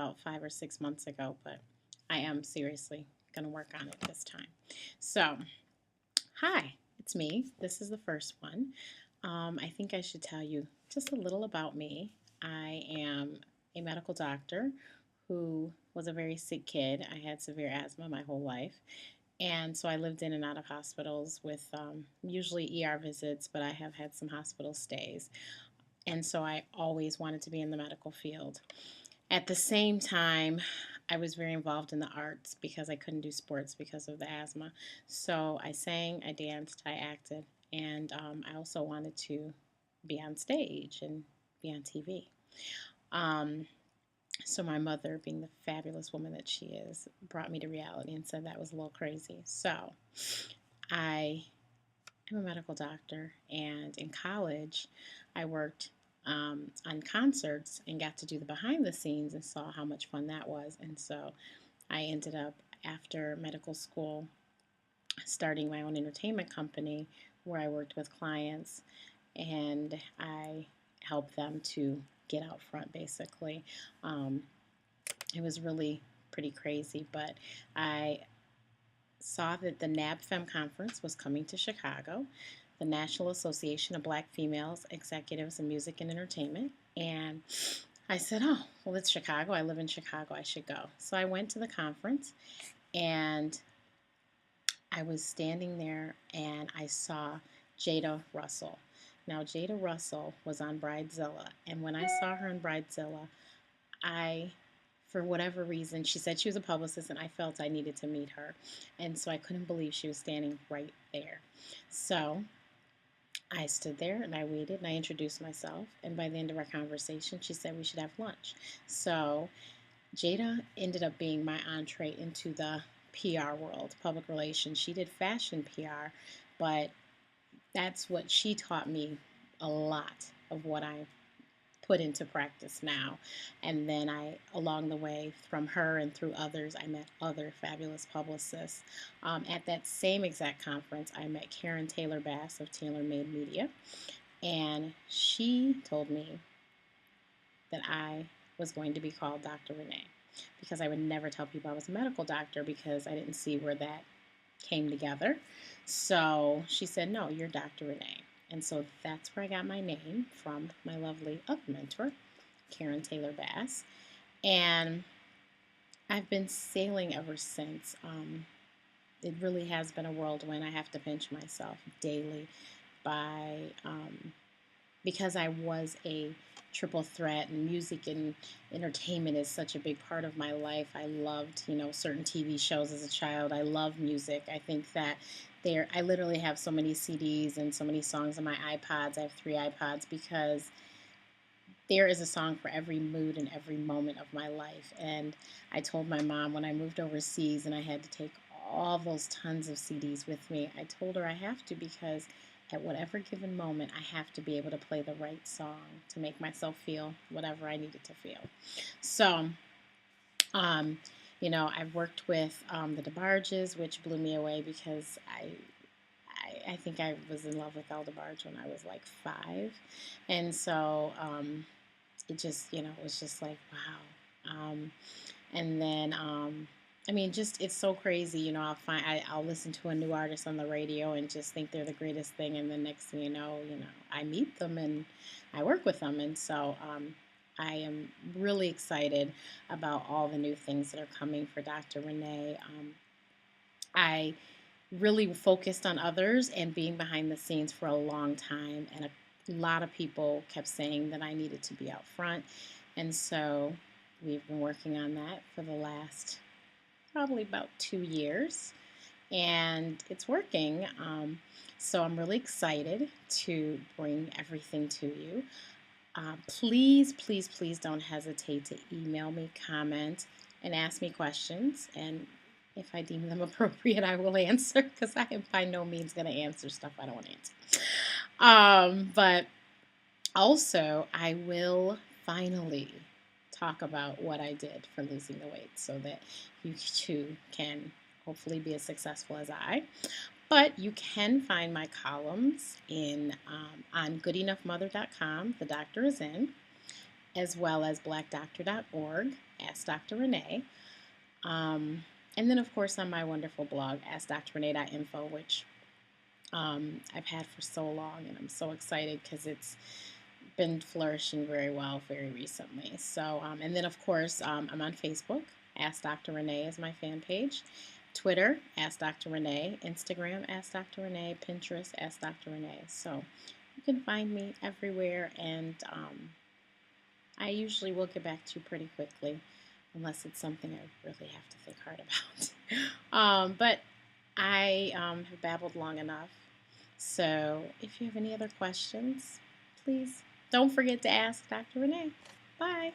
about 5 or 6 months ago, but I am seriously going to work on it this time. So, hi, it's me. This is the first one. I think I should tell you just a little about me. I am a medical doctor who was a very sick kid. I had severe asthma my whole life. And so I lived in and out of hospitals with usually ER visits, but I have had some hospital stays. And so I always wanted to be in the medical field. At the same time, I was very involved in the arts because I couldn't do sports because of the asthma. So I sang, I danced, I acted, and I also wanted to be on stage and be on TV. Um, so my mother, being the fabulous woman that she is, brought me to reality and said that was a little crazy. So I am a medical doctor, and in college, I worked on concerts and got to do the behind the scenes and saw how much fun that was. And so I ended up, after medical school, starting my own entertainment company where I worked with clients and I helped them to get out front basically. Um, it was really pretty crazy, but I saw that the NABFEM conference was coming to Chicago, the National Association of Black Females Executives in Music and Entertainment. And I said, oh, well, it's Chicago. I live in Chicago. I should go. So I went to the conference and I was standing there and I saw Jada Russell. Now, Jada Russell was on Bridezilla. And when I saw her on Bridezilla, I, for whatever reason, she said she was a publicist, and I felt I needed to meet her. And so I couldn't believe she was standing right there. So I stood there and I waited and I introduced myself. And by the end of our conversation, she said we should have lunch. So Jada ended up being my entree into the PR world, public relations. She did fashion PR, but that's what she taught me a lot of what I put into practice now. And then along the way, from her and through others, I met other fabulous publicists. At that same exact conference, I met Karen Taylor Bass of Taylor Made Media, and she told me that I was going to be called Dr. Renee because I would never tell people I was a medical doctor because I didn't see where that came together. So she said, no, you're Dr. Renee. And so that's where I got my name from, my lovely other mentor, Karen Taylor Bass. And I've been sailing ever since. It really has been a whirlwind. I have to pinch myself daily by because I was a triple threat, and music and entertainment is such a big part of my life. I loved, certain TV shows as a child. I love music. I think that I literally have so many CDs and so many songs on my iPods. I have 3 iPods because there is a song for every mood and every moment of my life. And I told my mom when I moved overseas and I had to take all those tons of CDs with me, I told her I have to because at whatever given moment, I have to be able to play the right song to make myself feel whatever I needed to feel. So, I've worked with the DeBarges, which blew me away because I think I was in love with El DeBarge when I was like 5. And so it was just like, wow. And then just it's so crazy. I'll listen to a new artist on the radio and just think they're the greatest thing, and the next thing I meet them and I work with them, and so I am really excited about all the new things that are coming for Dr. Renee. I really focused on others and being behind the scenes for a long time, and a lot of people kept saying that I needed to be out front, and so we've been working on that for the last probably about 2 years, and it's working. So I'm really excited to bring everything to you. Please, please, please don't hesitate to email me, comment, and ask me questions. And if I deem them appropriate, I will answer because I am by no means going to answer stuff I don't want to answer. But also, I will finally talk about what I did for losing the weight so that you too can hopefully be as successful as I. But you can find my columns on goodenoughmother.com, The Doctor Is In, as well as blackdoctor.org Ask Dr. Renee. And then, of course, on my wonderful blog, AskDrRenee.info, which I've had for so long, and I'm so excited because it's been flourishing very well very recently. So, and then, of course, I'm on Facebook. Ask Dr. Renee is my fan page. Twitter, Ask Dr. Renee. Instagram, Ask Dr. Renee. Pinterest, Ask Dr. Renee. So you can find me everywhere, and I usually will get back to you pretty quickly, unless it's something I really have to think hard about. But I have babbled long enough. So if you have any other questions, please don't forget to ask Dr. Renee. Bye.